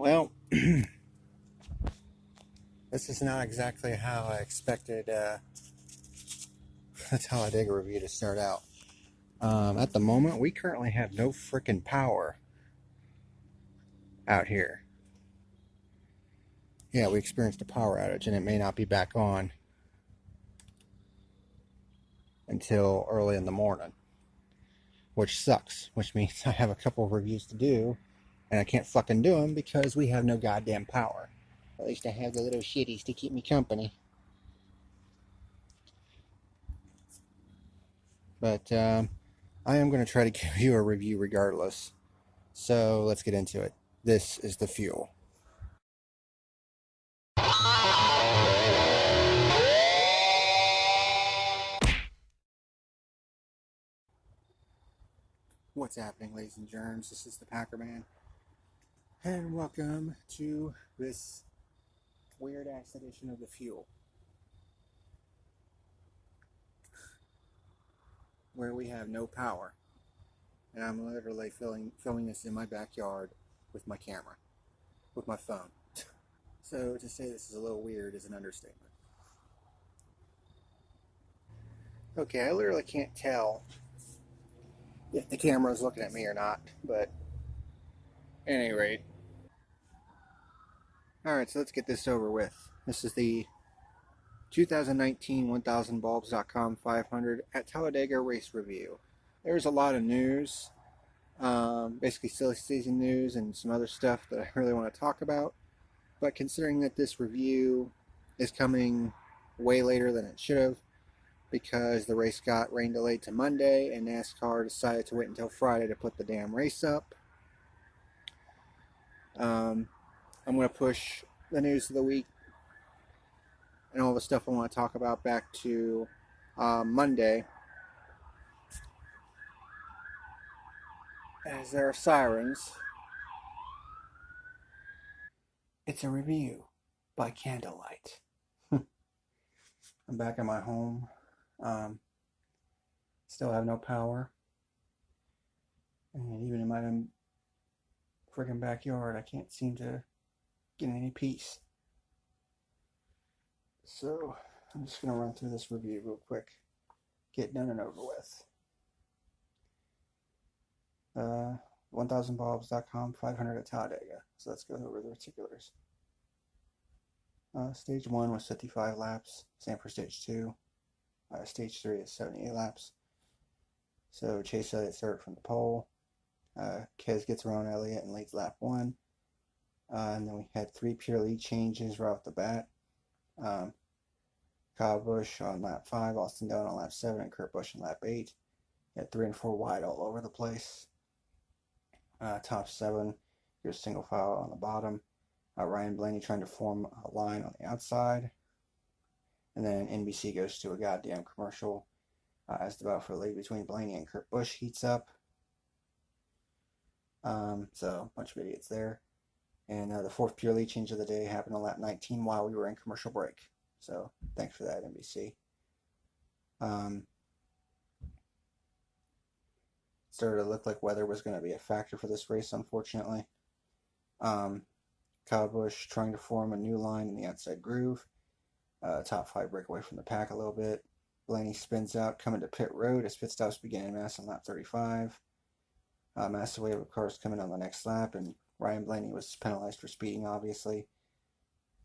Well, this is not exactly how I expected the Talladega review to start out. At the moment, we currently have no freaking power out here. Yeah, we experienced a power outage, and it may not be back on until early in the morning, which sucks, which means I have a couple of reviews to do, and I can't fucking do them because we have no goddamn power. At least I have the little shitties to keep me company. But I am going to try to give you a review regardless. So let's get into it. This is the fuel. What's happening, ladies and germs? This is the PackerMan, and welcome to this weird ass edition of the fuel, where we have no power, and I'm literally filming this in my backyard with my camera, with my phone. So to say this is a little weird is an understatement. Okay, I literally can't tell if the camera is looking at me or not, but at any rate. Alright, so let's get this over with. This is the 2019 1000bulbs.com 500 at Talladega race review. There's a lot of news, basically silly season news and some other stuff that I really want to talk about. But considering that this review is coming way later than it should have, because the race got rain delayed to Monday and NASCAR decided to wait until Friday to put the damn race up, I'm going to push the news of the week and all the stuff I want to talk about back to Monday, as there are sirens. It's a review by candlelight. I'm back at my home. Still have no power. And even in my friggin' backyard, I can't seem to get any peace. So I'm just going to run through this review real quick. Get done and over with. 1000bulbs.com 500 at Talladega. So let's go over the particulars. Stage 1 was 55 laps. Same for Stage 2. Stage 3 is 78 laps. So Chase Elliott started from the pole. Kez gets around Elliott and leads lap 1. And then we had 3 pure lead changes right off the bat. Kyle Busch on lap 5, Austin Dillon on lap 7, and Kurt Busch on lap 8. Had 3 and 4 wide all over the place. Top 7, here's single file on the bottom. Ryan Blaney trying to form a line on the outside. And then NBC goes to a goddamn commercial as the battle for the lead between Blaney and Kurt Busch heats up. So a bunch of idiots there. And the 4th pure lead change of the day happened on lap 19 while we were in commercial break. So thanks for that, NBC. Started to look like weather was going to be a factor for this race, unfortunately. Kyle Busch trying to form a new line in the outside groove. Top 5 break away from the pack a little bit. Blaney spins out, coming to pit road as pit stops begin in mass on lap 35. Massive wave of cars coming on the next lap, and Ryan Blaney was penalized for speeding, obviously.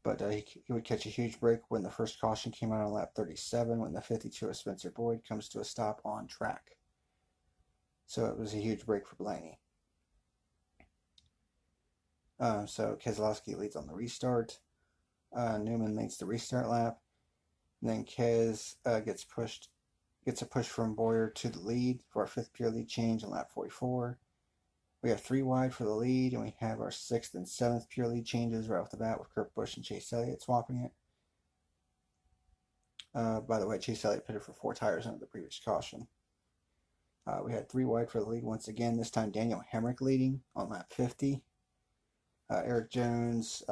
But he would catch a huge break when the first caution came out on lap 37, when the 52 of Spencer Boyd comes to a stop on track. So it was a huge break for Blaney. So Keselowski leads on the restart. Newman leads the restart lap. And then Kez gets a push from Boyer to the lead for our 5th pure lead change on lap 44. We have 3 wide for the lead, and we have our 6th and 7th pure lead changes right off the bat with Kurt Busch and Chase Elliott swapping it. By the way, Chase Elliott pitted for 4 tires under the previous caution. We had 3 wide for the lead once again, this time Daniel Hemrick leading on lap 50. Eric Jones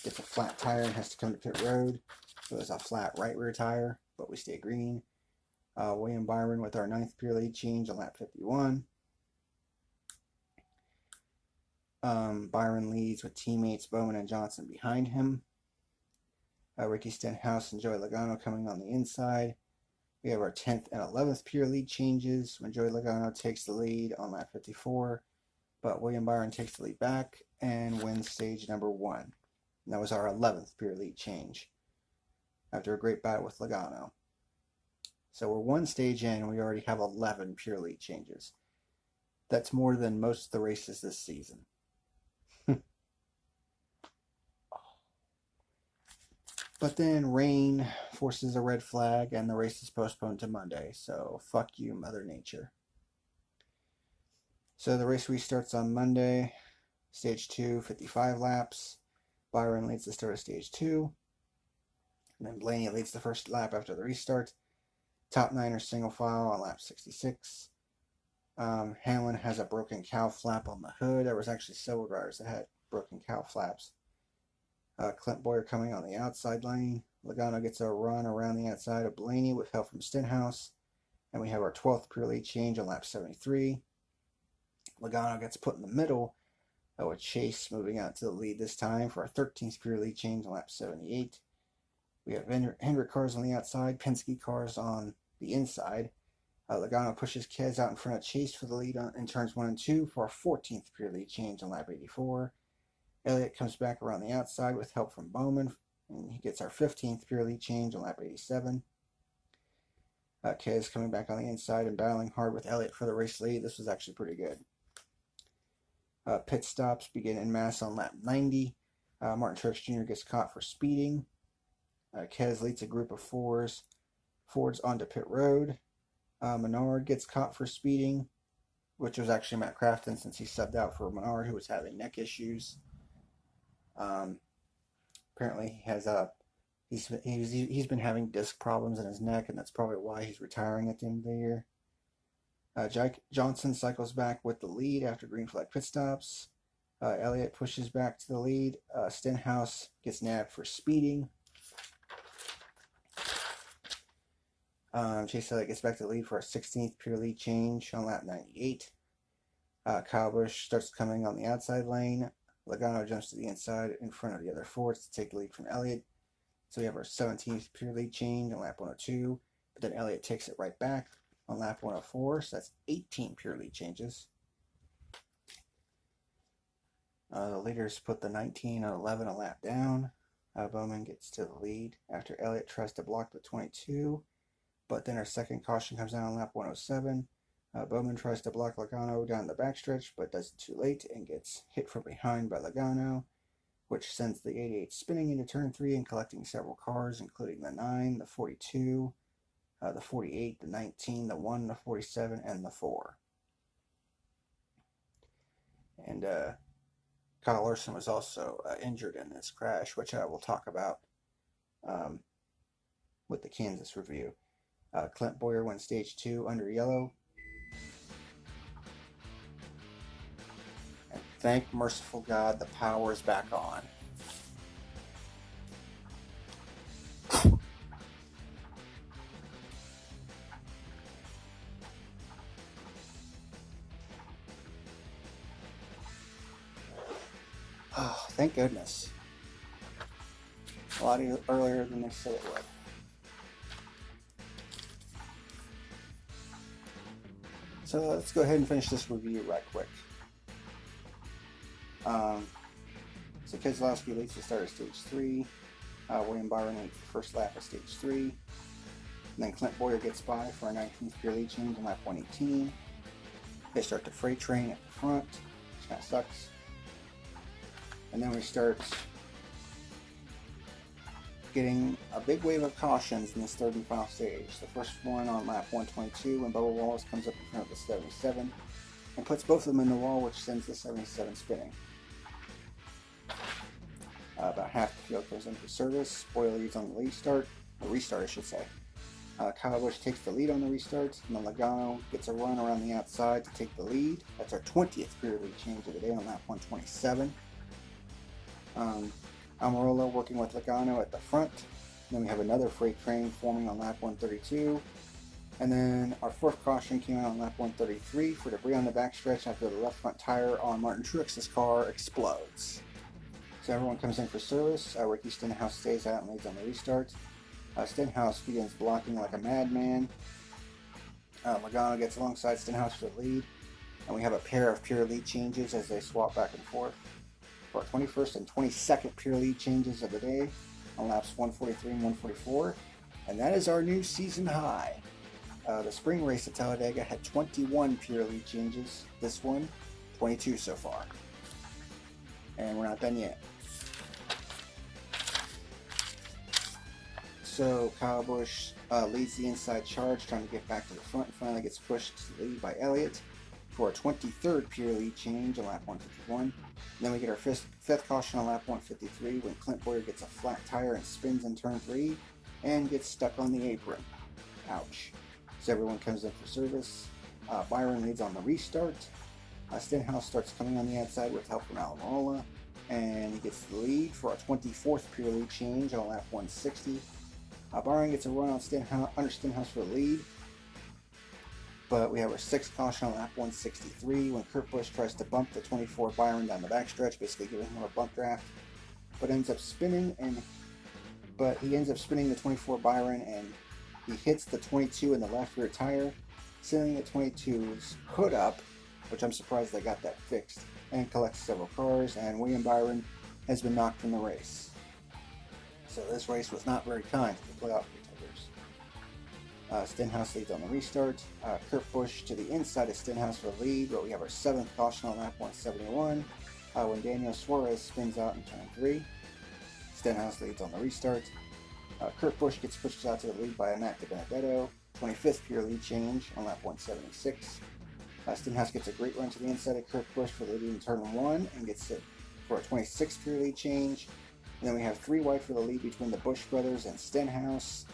gets a flat tire and has to come to pit road. So it's a flat right rear tire, but we stay green. William Byron with our 9th pure lead change on lap 51. Byron leads with teammates Bowman and Johnson behind him. Ricky Stenhouse and Joey Logano coming on the inside. We have our 10th and 11th pure lead changes when Joey Logano takes the lead on lap 54, but William Byron takes the lead back and wins stage number 1. And that was our 11th pure lead change after a great battle with Logano. So we're one stage in and we already have 11 pure lead changes. That's more than most of the races this season. But then rain forces a red flag and the race is postponed to Monday. So fuck you, Mother Nature. So the race restarts on Monday. Stage 2, 55 laps. Byron leads the start of stage 2. And then Blaney leads the first lap after the restart. Top 9 are single file on lap 66. Hamlin has a broken cow flap on the hood. There was actually several drivers that had broken cow flaps. Clint Boyer coming on the outside lane. Logano gets a run around the outside of Blaney with help from Stenhouse. And we have our 12th pure lead change on lap 73. Logano gets put in the middle with Chase moving out to the lead this time for our 13th pure lead change on lap 78. We have Hendrick cars on the outside, Penske cars on the inside. Logano pushes Kez out in front of Chase for the lead in turns 1 and 2 for our 14th pure lead change on lap 84. Elliott comes back around the outside with help from Bowman, and he gets our 15th pure lead change on lap 87. Kez coming back on the inside and battling hard with Elliott for the race lead. This was actually pretty good. Pit stops begin en masse on lap 90. Martin Truex Jr. gets caught for speeding. Kez leads a group of Fords onto pit road. Menard gets caught for speeding, which was actually Matt Crafton since he subbed out for Menard, who was having neck issues. Apparently he has he's been having disc problems in his neck, and that's probably why he's retiring at the end of the year. Jack Johnson cycles back with the lead after green flag pit stops. Elliott pushes back to the lead. Stenhouse gets nabbed for speeding. Chase Elliott gets back to the lead for our 16th pure lead change on lap 98. Kyle Busch starts coming on the outside lane. Logano jumps to the inside in front of the other Fords to take the lead from Elliott. So we have our 17th pure lead change on lap 102. But then Elliott takes it right back on lap 104. So that's 18 pure lead changes. The leaders put the 19 and 11 a lap down. Bowman gets to the lead after Elliott tries to block the 22. But then our second caution comes down on lap 107. Bowman tries to block Logano down the backstretch, but does it too late and gets hit from behind by Logano, which sends the 88 spinning into turn 3 and collecting several cars, including the 9, the 42, the 48, the 19, the 1, the 47, and the 4. And Kyle Larson was also injured in this crash, which I will talk about with the Kansas review. Clint Boyer went stage 2 under yellow. And thank merciful God, the power is back on. Oh, thank goodness. A lot earlier than they said it would. So let's go ahead and finish this review right quick. So Keselowski leads the start of stage 3. William Byron leads the first lap of stage 3. And then Clint Boyer gets by for a 19th pure lead change on lap 118. They start the freight train at the front, which kind of sucks. And then we start getting a big wave of cautions in this third and final stage. The first one on lap 122 when Bubba Wallace comes up in front of the 77 and puts both of them in the wall, which sends the 77 spinning. About half the field goes into service. Boyer leads on the restart, I should say. Kyle Busch takes the lead on the restart, and then Logano gets a run around the outside to take the lead. That's our 20th pure lead change of the day on lap 127. Almirola working with Logano at the front. Then we have another freight train forming on lap 132. And then our fourth caution came out on lap 133 for debris on the backstretch after the left front tire on Martin Truex's car explodes. So everyone comes in for service. Ricky Stenhouse stays out and leads on the restart. Stenhouse begins blocking like a madman. Logano gets alongside Stenhouse for the lead. And we have a pair of pure lead changes as they swap back and forth for our 21st and 22nd pure lead changes of the day on laps 143 and 144. And that is our new season high. The spring race at Talladega had 21 pure lead changes. This one, 22 so far. And we're not done yet. So Kyle Busch leads the inside charge, trying to get back to the front, and finally gets pushed to the lead by Elliott for a 23rd pure lead change on lap 151. And then we get our fifth caution on lap 153 when Clint Bowyer gets a flat tire and spins in turn 3 and gets stuck on the apron. Ouch. So everyone comes in for service. Byron leads on the restart. Stenhouse starts coming on the outside with help from Almirola, and he gets the lead for a 24th pure lead change on lap 160. Byron gets a run on under Stenhouse for the lead, but we have our sixth caution on lap 163 when Kurt Busch tries to bump the 24 Byron down the backstretch, basically giving him a bump draft, but he ends up spinning the 24 Byron, and he hits the 22 in the left rear tire, sending the 22's hood up, which I'm surprised they got that fixed, and collects several cars, and William Byron has been knocked from the race. So this race was not very kind to the playoff contenders. Stenhouse leads on the restart. Kurt Busch to the inside of Stenhouse for the lead, but we have our seventh caution on lap 171 when Daniel Suarez spins out in turn 3. Stenhouse leads on the restart. Kurt Busch gets pushed out to the lead by Matt DiBenedetto, 25th pure lead change on lap 176. Stenhouse gets a great run to the inside of Kurt Busch for the lead in turn 1 and gets it for a 26th pure lead change. And then we have 3 wide for the lead between the Busch brothers and Stenhouse.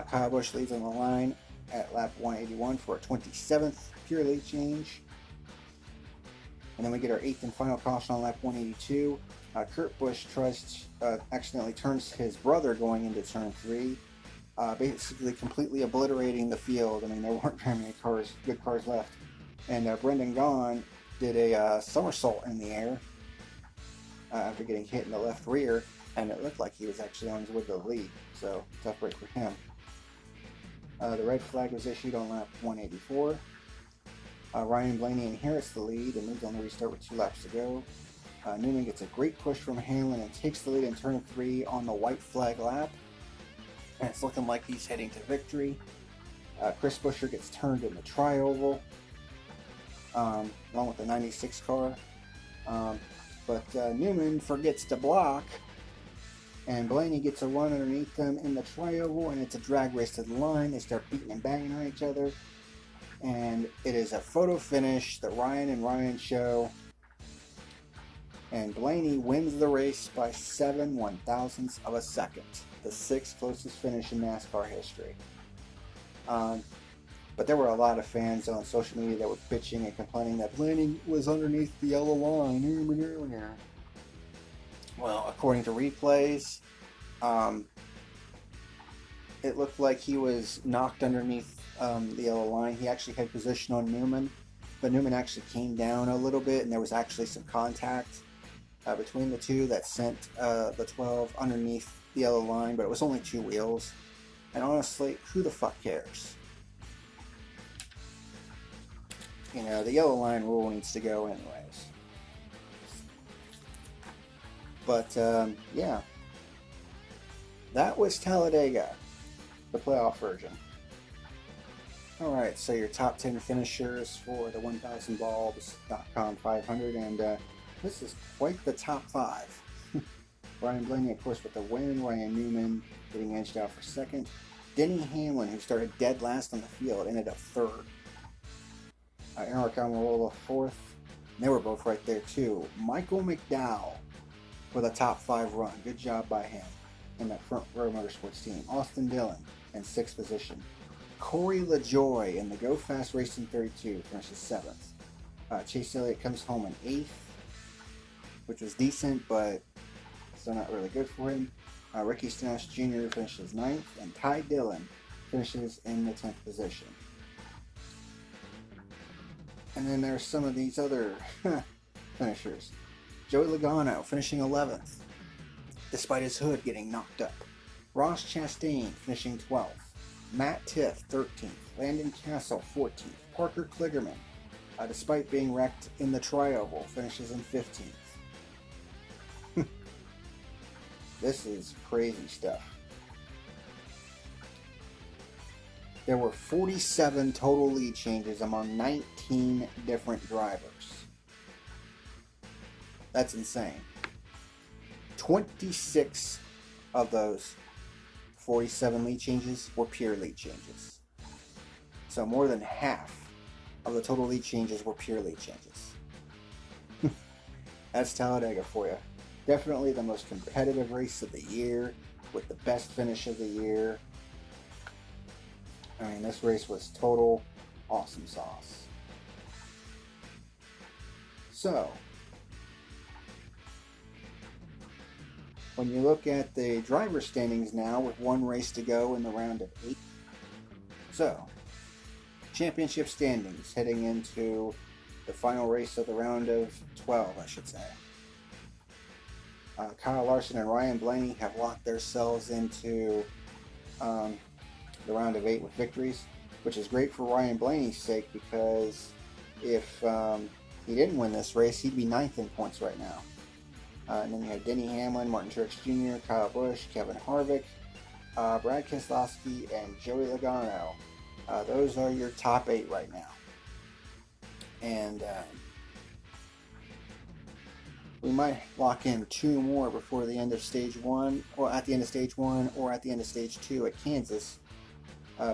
Kyle Busch leads on the line at lap 181 for a 27th pure lead change. And then we get our 8th and final caution on lap 182. Kurt Busch accidentally turns his brother going into turn 3, basically completely obliterating the field. I mean, there weren't very many good cars left. And Brendan Gaughan did a somersault in the air after getting hit in the left rear, and it looked like he was actually on his way to the lead. So, tough break for him. The red flag was issued on lap 184. Ryan Blaney inherits the lead and moves on the restart with 2 laps to go. Newman gets a great push from Hamlin and takes the lead in turn 3 on the white flag lap. And it's looking like he's heading to victory. Chris Buescher gets turned in the tri-oval, along with the 96 car. But Newman forgets to block, and Blaney gets a run underneath them in the tri-oval, and it's a drag race to the line. They start beating and banging on each other, and it is a photo finish, the Ryan and Ryan show, and Blaney wins the race by 7 1/1000ths of a second, the 6th closest finish in NASCAR history. But there were a lot of fans on social media that were bitching and complaining that Blaney was underneath the yellow line. Well, according to replays, it looked like he was knocked underneath the yellow line. He actually had position on Newman, but Newman actually came down a little bit, and there was actually some contact between the two that sent the 12 underneath the yellow line, but it was only 2 wheels. And honestly, who the fuck cares? You know, the yellow line rule needs to go anyways. But, yeah. That was Talladega, the playoff version. Alright, so your top 10 finishers for the 1000bulbs.com 500, and this is quite the top 5. Brian Blaney, of course, with the win. Ryan Newman getting edged out for second. Denny Hamlin, who started dead last on the field, ended up third. Eric Almirola fourth. And they were both right there too. Michael McDowell with a top 5 run. Good job by him in that front row motorsports team. Austin Dillon in 6th position. Corey LaJoie in the Go Fast Racing 32 finishes 7th. Chase Elliott comes home in 8th, which was decent, but still not really good for him. Ricky Stenhouse Jr. finishes 9th, and Ty Dillon finishes in the 10th position. And then there's some of these other finishers. Joey Logano finishing 11th, despite his hood getting knocked up. Ross Chastain finishing 12th. Matt Tiff 13th. Landon Castle 14th. Parker Kligerman, despite being wrecked in the tri-oval, finishes in 15th. This is crazy stuff. There were 47 total lead changes among 19 different drivers. That's insane. 26 of those 47 lead changes were pure lead changes. So more than half of the total lead changes were pure lead changes. That's Talladega for you. Definitely the most competitive race of the year, with the best finish of the year. I mean, this race was total awesome sauce. So, when you look at the driver standings now, with one race to go in the round of 8. So, championship standings heading into the final race of the round of 12, I should say. Kyle Larson and Ryan Blaney have locked themselves into the round of 8 with victories, which is great for Ryan Blaney's sake, because if he didn't win this race, he'd be 9th in points right now. And then you have Denny Hamlin, Martin Truex Jr., Kyle Busch, Kevin Harvick, Brad Keselowski, and Joey Logano. Those are your top 8 right now. And we might lock in 2 more before the end of stage 1, or at the end of stage 1, or at the end of stage 2 at Kansas,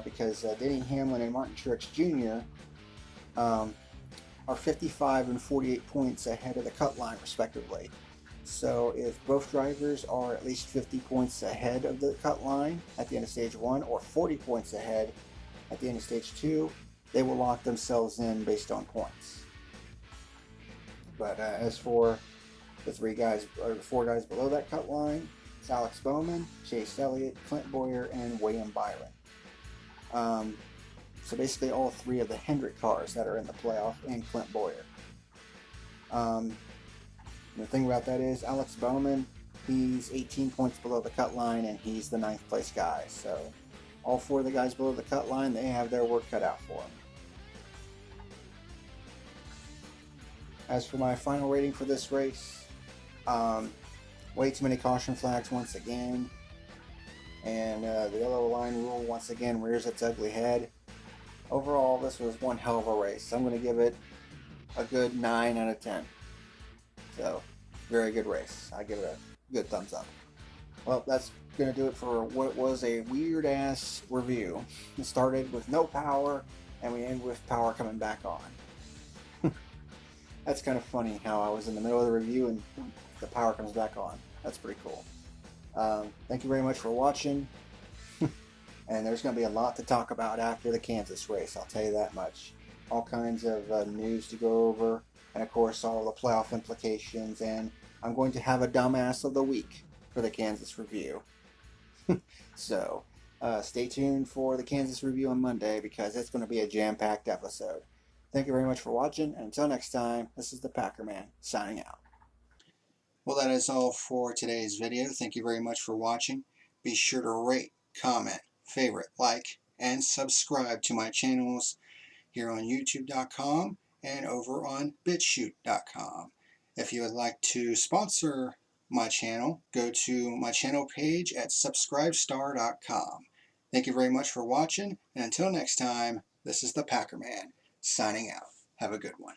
because Denny Hamlin and Martin Truex Jr. Are 55 and 48 points ahead of the cut line, respectively. So if both drivers are at least 50 points ahead of the cut line at the end of stage 1, or 40 points ahead at the end of stage 2, they will lock themselves in based on points. But as for the 4 guys below that cut line, it's Alex Bowman, Chase Elliott, Clint Bowyer, and William Byron. So basically all 3 of the Hendrick cars that are in the playoff, and Clint Bowyer. The thing about that is Alex Bowman, he's 18 points below the cut line, and he's the 9th place guy. So all 4 of the guys below the cut line, they have their work cut out for them. As for my final rating for this race, way too many caution flags once again, and the yellow line rule once again rears its ugly head. Overall, this was one hell of a race. I'm going to give it a good 9 out of 10. So, very good race. I give it a good thumbs up. Well, that's going to do it for what was a weird-ass review. It started with no power, and we ended with power coming back on. That's kind of funny how I was in the middle of the review and the power comes back on. That's pretty cool. Thank you very much for watching. And there's going to be a lot to talk about after the Kansas race, I'll tell you that much. All kinds of news to go over, and of course all the playoff implications, and I'm going to have a dumbass of the week for the Kansas review. So, stay tuned for the Kansas review on Monday, because it's going to be a jam-packed episode. Thank you very much for watching, and until next time, this is the PackerMan, signing out. Well, that is all for today's video. Thank you very much for watching. Be sure to rate, comment, favorite, like, and subscribe to my channels here on YouTube.com and over on BitChute.com. If you would like to sponsor my channel, go to my channel page at subscribestar.com. Thank you very much for watching, and until next time, this is the PackerMan, signing out. Have a good one.